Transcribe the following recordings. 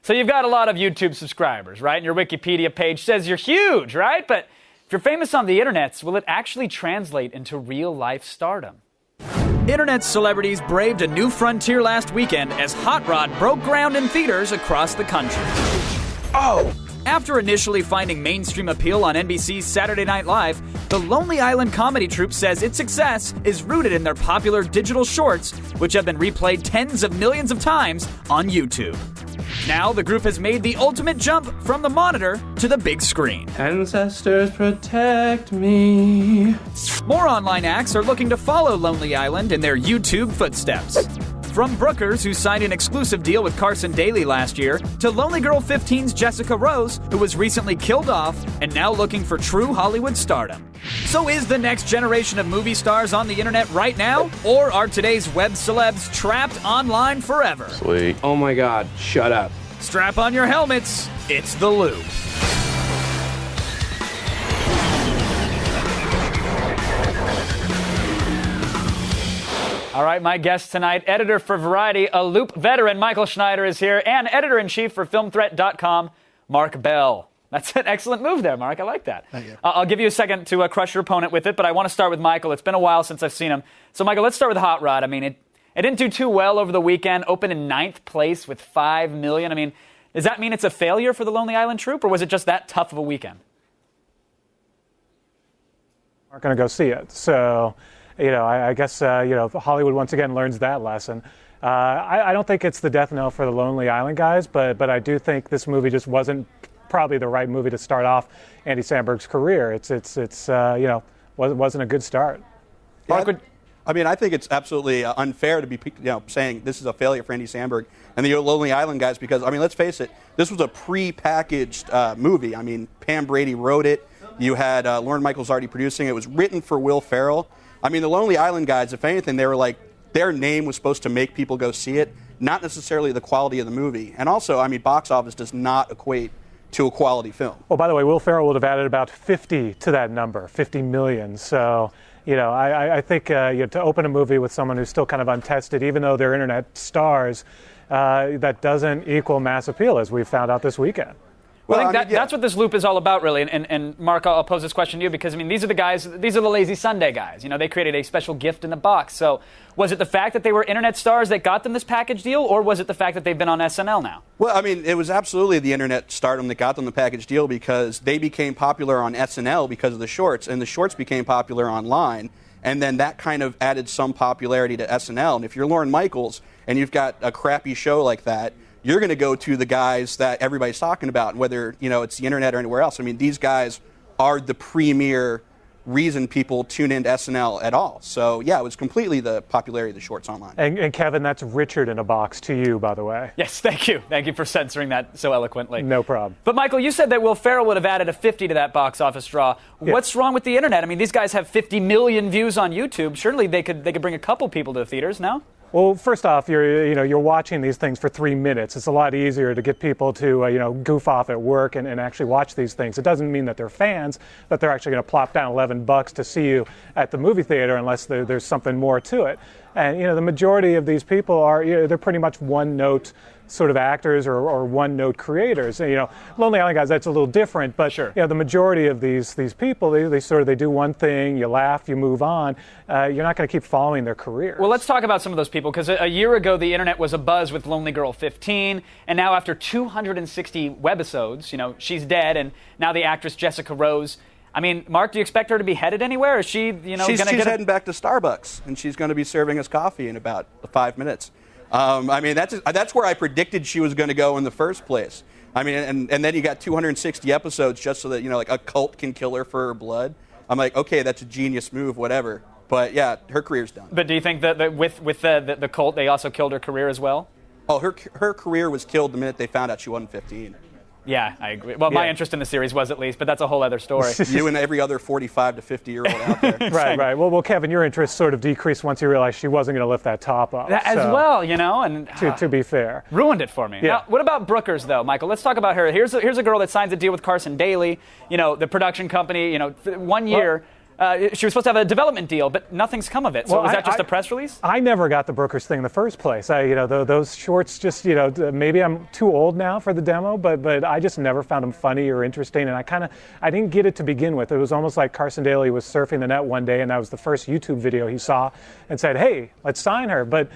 So you've got a lot of YouTube subscribers, right? And your Wikipedia page says you're huge, right? But if you're famous on the internets, will it actually translate into real-life stardom? Internet celebrities braved a new frontier last weekend as Hot Rod broke ground in theaters across the country. Oh! After initially finding mainstream appeal on NBC's Saturday Night Live, the Lonely Island comedy troupe says its success is rooted in their popular digital shorts, which have been replayed tens of millions of times on YouTube. Now, the group has made the ultimate jump from the monitor to the big screen. Ancestors protect me. More online acts are looking to follow Lonely Island in their YouTube footsteps. From Brookers, who signed an exclusive deal with Carson Daly last year, to Lonely Girl 15's Jessica Rose, who was recently killed off and now looking for true Hollywood stardom. So is the next generation of movie stars on the internet right now? Or are today's web celebs trapped online forever? Sweet. Oh my God, shut up. Strap on your helmets, it's The Loop. All right, my guest tonight, editor for Variety, a Loop veteran, Michael Schneider is here, and editor-in-chief for FilmThreat.com, Mark Bell. That's an excellent move there, Mark. I like that. Thank you. I'll give you a second to crush your opponent with it, but I want to start with Michael. It's been a while since I've seen him. So, Michael, let's start with Hot Rod. I mean, it didn't do too well over the weekend, opened in 9th place with $5 million. I mean, does that mean it's a failure for the Lonely Island troupe, or was it just that tough of a weekend? Aren't going to go see it. So, I guess, Hollywood once again learns that lesson. I don't think it's the death knell for the Lonely Island guys, but I do think this movie just wasn't probably the right movie to start off Andy Samberg's career. It wasn't a good start. Yeah, I think it's absolutely unfair to be saying this is a failure for Andy Samberg and the Lonely Island guys because, let's face it, this was a pre-packaged movie. Pam Brady wrote it. You had Lorne Michaels already producing it. It was written for Will Ferrell. The Lonely Island guys, if anything, they were like, their name was supposed to make people go see it, not necessarily the quality of the movie. And also, box office does not equate to a quality film. Well, by the way, Will Ferrell would have added about 50 to that number, 50 million. So, I think to open a movie with someone who's still kind of untested, even though they're internet stars, that doesn't equal mass appeal, as we found out this weekend. Well, I think that's what this loop is all about, really. And Mark, I'll pose this question to you because, these are the guys, these are the Lazy Sunday guys. They created a special gift in the box. So was it the fact that they were internet stars that got them this package deal, or was it the fact that they've been on SNL now? Well, it was absolutely the internet stardom that got them the package deal because they became popular on SNL because of the shorts, and the shorts became popular online. And then that kind of added some popularity to SNL. And if you're Lorne Michaels and you've got a crappy show like that, you're going to go to the guys that everybody's talking about, whether it's the internet or anywhere else. These guys are the premier reason people tune into SNL at all. So, yeah, it was completely the popularity of the shorts online. And Kevin, that's Richard in a box to you, by the way. Yes, thank you. Thank you for censoring that so eloquently. No problem. But, Michael, you said that Will Ferrell would have added a 50 to that box office draw. Yeah. What's wrong with the internet? These guys have 50 million views on YouTube. Surely they could bring a couple people to the theaters, no? Well, first off, you're watching these things for 3 minutes. It's a lot easier to get people to goof off at work and actually watch these things. It doesn't mean that they're fans, that they're actually going to plop down $11 to see you at the movie theater unless there's something more to it. And the majority of these people are they're pretty much one-note sort of actors or one-note creators. Lonely Island guys, that's a little different, but sure. The majority of these people, they do one thing, you laugh, you move on. You're not going to keep following their careers. Well, let's talk about some of those people, because a year ago the internet was abuzz with Lonely Girl 15, and now after 260 webisodes, she's dead, and now the actress Jessica Rose. Mark, do you expect her to be headed anywhere? Is she, she's heading back to Starbucks, and she's going to be serving us coffee in about 5 minutes. That's where I predicted she was going to go in the first place. And then you got 260 episodes just so that, like a cult can kill her for her blood. I'm like, okay, that's a genius move, whatever. But yeah, her career's done. But do you think that with the cult, they also killed her career as well? Oh, her career was killed the minute they found out she wasn't 15. Yeah, I agree. Well, my interest in the series was at least, but that's a whole other story. You and every other 45 to 50-year-old out there. Right. Well, Kevin, your interest sort of decreased once you realized she wasn't going to lift that top up. As well, and to be fair. Ruined it for me. Yeah. Now, what about Brookers, though, Michael? Let's talk about her. Here's a girl that signs a deal with Carson Daly, the production company, 1 year. she was supposed to have a development deal, but nothing's come of it. So was that just a press release? I never got the Brookers thing in the first place. Those shorts just, maybe I'm too old now for the demo, but I just never found them funny or interesting, and I didn't get it to begin with. It was almost like Carson Daly was surfing the net one day, and that was the first YouTube video he saw, and said, "Hey, let's sign her." But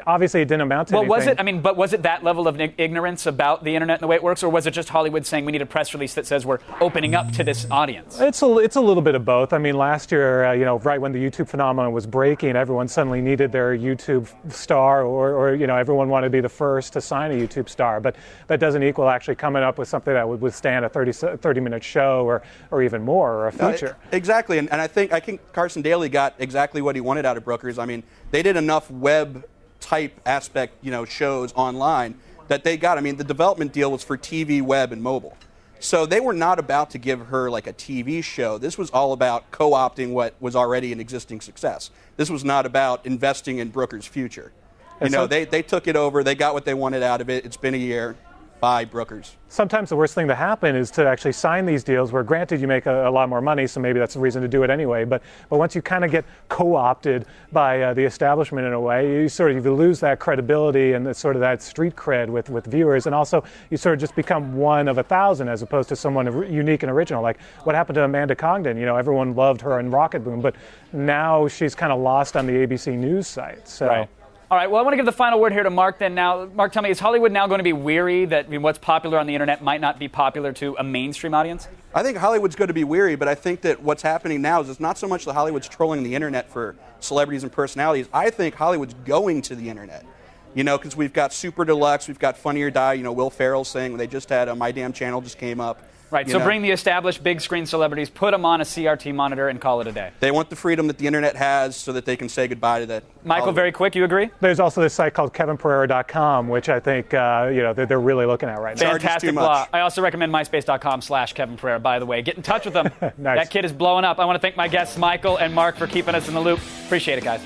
obviously it didn't amount to anything. Was it? But was it that level of ignorance about the internet and the way it works, or was it just Hollywood saying we need a press release that says we're opening up to this audience? It's a little bit of both. I mean, last year, right when the YouTube phenomenon was breaking, everyone suddenly needed their YouTube star, or everyone wanted to be the first to sign a YouTube star. But that doesn't equal actually coming up with something that would withstand a 30-minute show or even more, or a feature. Exactly, and I think Carson Daly got exactly what he wanted out of Brookers. I mean, they did enough web-type aspect, shows online that they got. I mean, the development deal was for TV, web, and mobile. So they were not about to give her like a TV show. This was all about co-opting what was already an existing success. This was not about investing in Brooker's future. They took it over. They got what they wanted out of it. It's been a year. Bye, Brookers. Sometimes the worst thing to happen is to actually sign these deals where, granted, you make a lot more money, so maybe that's the reason to do it anyway, but once you kind of get co-opted by the establishment in a way, you lose that credibility and sort of that street cred with viewers, and also you sort of just become one of 1,000 as opposed to someone unique and original. Like what happened to Amanda Congdon? Everyone loved her in Rocket Boom, but now she's kind of lost on the ABC News site. So. Right. All right, well, I want to give the final word here to Mark then now. Mark, tell me, is Hollywood now going to be weary that what's popular on the internet might not be popular to a mainstream audience? I think Hollywood's going to be weary, but I think that what's happening now is it's not so much that Hollywood's trolling the internet for celebrities and personalities. I think Hollywood's going to the internet. Because we've got Super Deluxe, we've got Funny or Die, Will Ferrell saying they just had My Damn Channel just came up. Right, so bring the established big screen celebrities, put them on a CRT monitor, and call it a day. They want the freedom that the internet has so that they can say goodbye to that. Michael, Hollywood. very quick, you agree? There's also this site called KevinPereira.com, which I think they're really looking at right now. Fantastic law. I also recommend myspace.com/KevinPereira, by the way. Get in touch with them. Nice. That kid is blowing up. I want to thank my guests, Michael and Mark, for keeping us in the loop. Appreciate it, guys.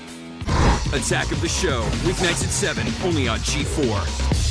Attack of the Show, weeknights at 7, only on G4.